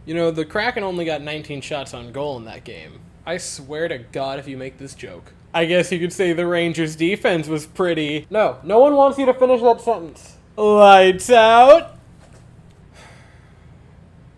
You know, the Kraken only got 19 shots on goal in that game. I swear to God if you make this joke. I guess you could say the Rangers' defense was pretty... No one wants you to finish that sentence. Lights out!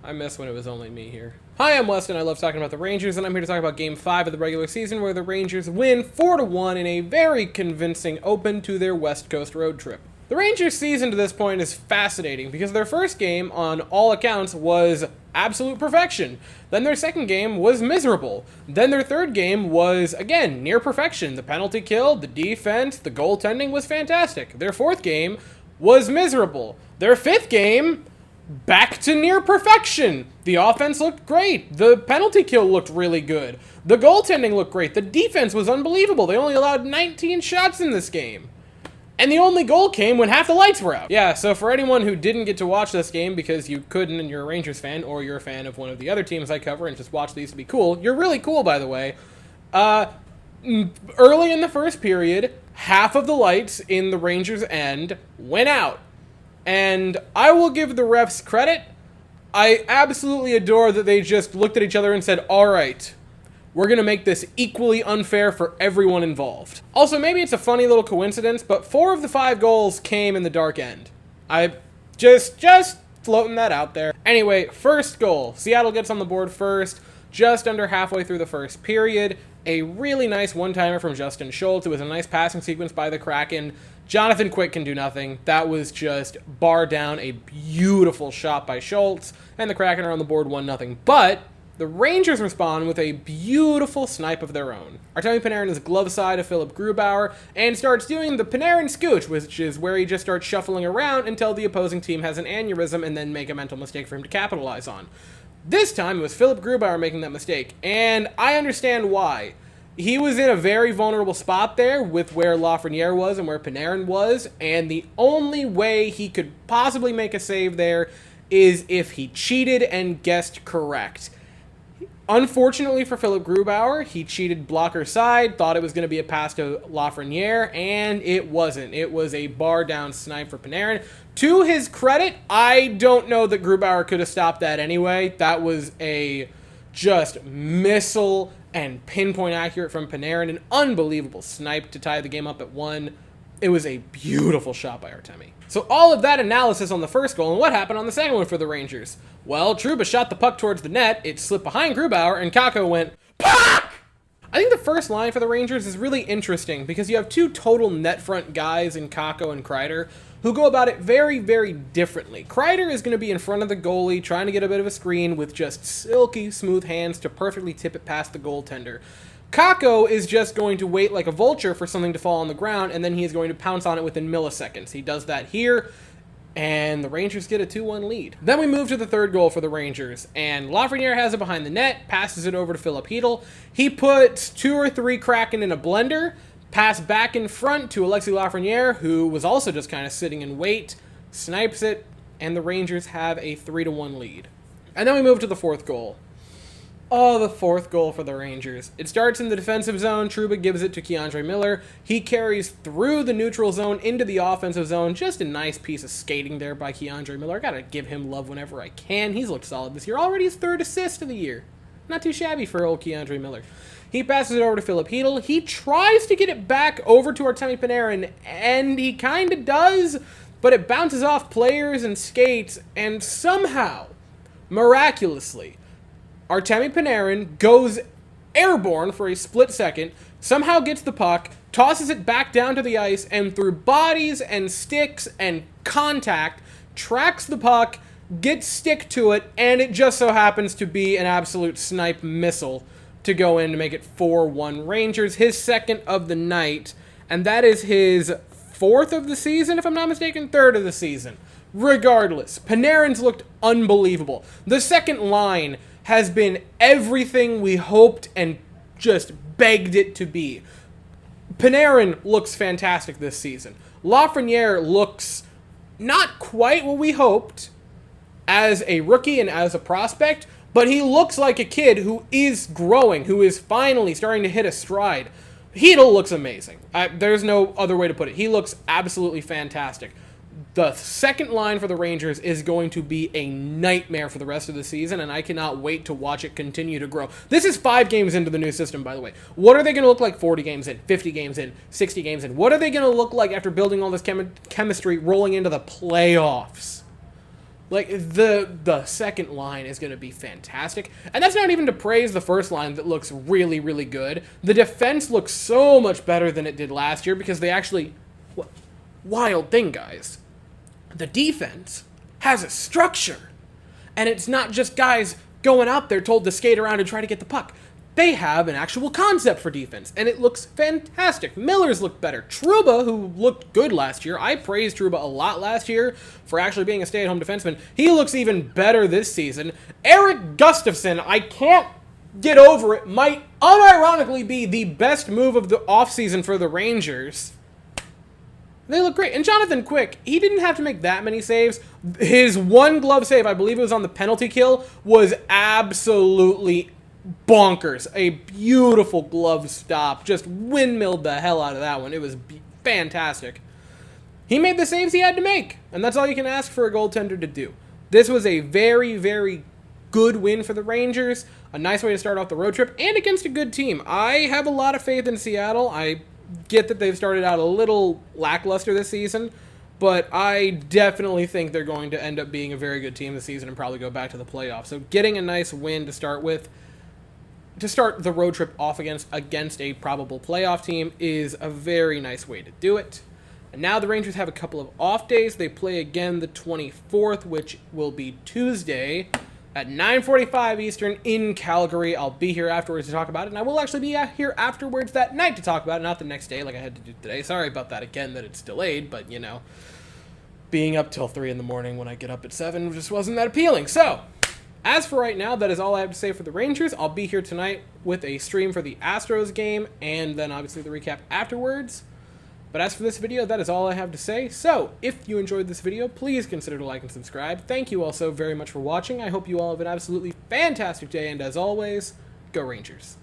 I miss when it was only me here. Hi, I'm Weston. I love talking about the Rangers, and I'm here to talk about Game 5 of the regular season, where the Rangers win 4-1 in a very convincing open to their West Coast road trip. The Rangers' season to this point is fascinating because their first game, on all accounts, was absolute perfection. Then their second game was miserable. Then their third game was, again, near perfection. The penalty kill, the defense, the goaltending was fantastic. Their fourth game was miserable. Their fifth game, back to near perfection. The offense looked great. The penalty kill looked really good. The goaltending looked great. The defense was unbelievable. They only allowed 19 shots in this game. And the only goal came when half the lights were out. Yeah, so for anyone who didn't get to watch this game because you couldn't and you're a Rangers fan, or you're a fan of one of the other teams I cover and just watch these to be cool, you're really cool, by the way. Early in the first period, half of the lights in the Rangers' end went out. And I will give the refs credit. I absolutely adore that they just looked at each other and said, all right, we're going to make this equally unfair for everyone involved. Also, maybe it's a funny little coincidence, but 4 of the 5 goals came in the dark end. I just floating that out there. Anyway, first goal. Seattle gets on the board first, just under halfway through the first period. A really nice one-timer from Justin Schultz. It was a nice passing sequence by the Kraken. Jonathan Quick can do nothing. That was just bar down, a beautiful shot by Schultz, and the Kraken are on the board 1-0. But the Rangers respond with a beautiful snipe of their own. Artemi Panarin is glove side of Philip Grubauer and starts doing the Panarin scooch, which is where he just starts shuffling around until the opposing team has an aneurysm and then make a mental mistake for him to capitalize on. This time it was Philip Grubauer making that mistake, and I understand why. He was in a very vulnerable spot there with where Lafreniere was and where Panarin was, and the only way he could possibly make a save there is if he cheated and guessed correct. Unfortunately for Philip Grubauer, he cheated blocker side, thought it was going to be a pass to Lafreniere, and it wasn't. It was a bar-down snipe for Panarin. To his credit, I don't know that Grubauer could have stopped that anyway. That was a just missile and pinpoint accurate from Panarin. An unbelievable snipe to tie the game up at 1. It was a beautiful shot by Artemi. So all of that analysis on the first goal, and what happened on the second one for the Rangers? Well, Trouba shot the puck towards the net, it slipped behind Grubauer, and Kakko went, PAK! I think the first line for the Rangers is really interesting because you have 2 total net front guys in Kakko and Kreider who go about it very, very differently. Kreider is going to be in front of the goalie, trying to get a bit of a screen with just silky smooth hands to perfectly tip it past the goaltender. Kakko is just going to wait like a vulture for something to fall on the ground, and then he is going to pounce on it within milliseconds. He does that here, and the Rangers get a 2-1 lead. Then we move to the third goal for the Rangers, and Lafreniere has it behind the net, passes it over to Filip Chytil. He puts 2 or 3 Kraken in a blender, pass back in front to Alexis Lafreniere, who was also just kind of sitting in wait, snipes it, and the Rangers have a 3-1 lead. And then we move to the fourth goal. Oh, the fourth goal for the Rangers. It starts in the defensive zone. Trouba gives it to K'Andre Miller. He carries through the neutral zone into the offensive zone. Just a nice piece of skating there by K'Andre Miller. I gotta give him love whenever I can. He's looked solid this year. Already his 3rd assist of the year. Not too shabby for old K'Andre Miller. He passes it over to Filip Chytil. He tries to get it back over to Artemi Panarin, and he kind of does, but it bounces off players and skates, and somehow, miraculously, Artemi Panarin goes airborne for a split second, somehow gets the puck, tosses it back down to the ice, and through bodies and sticks and contact, tracks the puck, gets stick to it, and it just so happens to be an absolute snipe missile to go in to make it 4-1 Rangers, his 2nd of the night, and that is his 4th of the season, if I'm not mistaken, 3rd of the season. Regardless, Panarin's looked unbelievable. The second line has been everything we hoped and just begged it to be. Panarin looks fantastic this season. Lafreniere looks not quite what we hoped as a rookie and as a prospect, but he looks like a kid who is growing, who is finally starting to hit a stride. Chytil looks amazing. There's no other way to put it. He looks absolutely fantastic. The second line for the Rangers is going to be a nightmare for the rest of the season, and I cannot wait to watch it continue to grow. This is 5 games into the new system, by the way. What are they going to look like 40 games in, 50 games in, 60 games in? What are they going to look like after building all this chemistry rolling into the playoffs? Like, the second line is going to be fantastic. And that's not even to praise the first line that looks really, really good. The defense looks so much better than it did last year because they actually... Wild thing, guys. The defense has a structure. And it's not just guys going out there told to skate around and try to get the puck. They have an actual concept for defense, and it looks fantastic. Miller's looked better. Trouba, who looked good last year, I praised Trouba a lot last year for actually being a stay-at-home defenseman. He looks even better this season. Eric Gustafsson, I can't get over it, might unironically be the best move of the offseason for the Rangers. They look great. And Jonathan Quick, he didn't have to make that many saves. His one glove save, I believe it was on the penalty kill, was absolutely bonkers. A beautiful glove stop. Just windmilled the hell out of that one. It was fantastic. He made the saves he had to make, and that's all you can ask for a goaltender to do. This was a very, very good win for the Rangers. A nice way to start off the road trip, and against a good team. I have a lot of faith in Seattle. I get that they've started out a little lackluster this season, but I definitely think they're going to end up being a very good team this season and probably go back to the playoffs. So getting a nice win to start with, to start the road trip off against a probable playoff team, is a very nice way to do it. And now the Rangers have a couple of off days. They play again the 24th, which will be Tuesday at 9:45 Eastern in Calgary. I'll be here afterwards to talk about it, and I will actually be here afterwards that night to talk about it, not the next day like I had to do today. Sorry about that again, that it's delayed, but, you know, being up till 3 in the morning when I get up at 7 just wasn't that appealing. So, as for right now, that is all I have to say for the Rangers. I'll be here tonight with a stream for the Astros game, and then obviously the recap afterwards. But as for this video, that is all I have to say. So, if you enjoyed this video, please consider to like and subscribe. Thank you all so very much for watching. I hope you all have an absolutely fantastic day, and as always, go Rangers.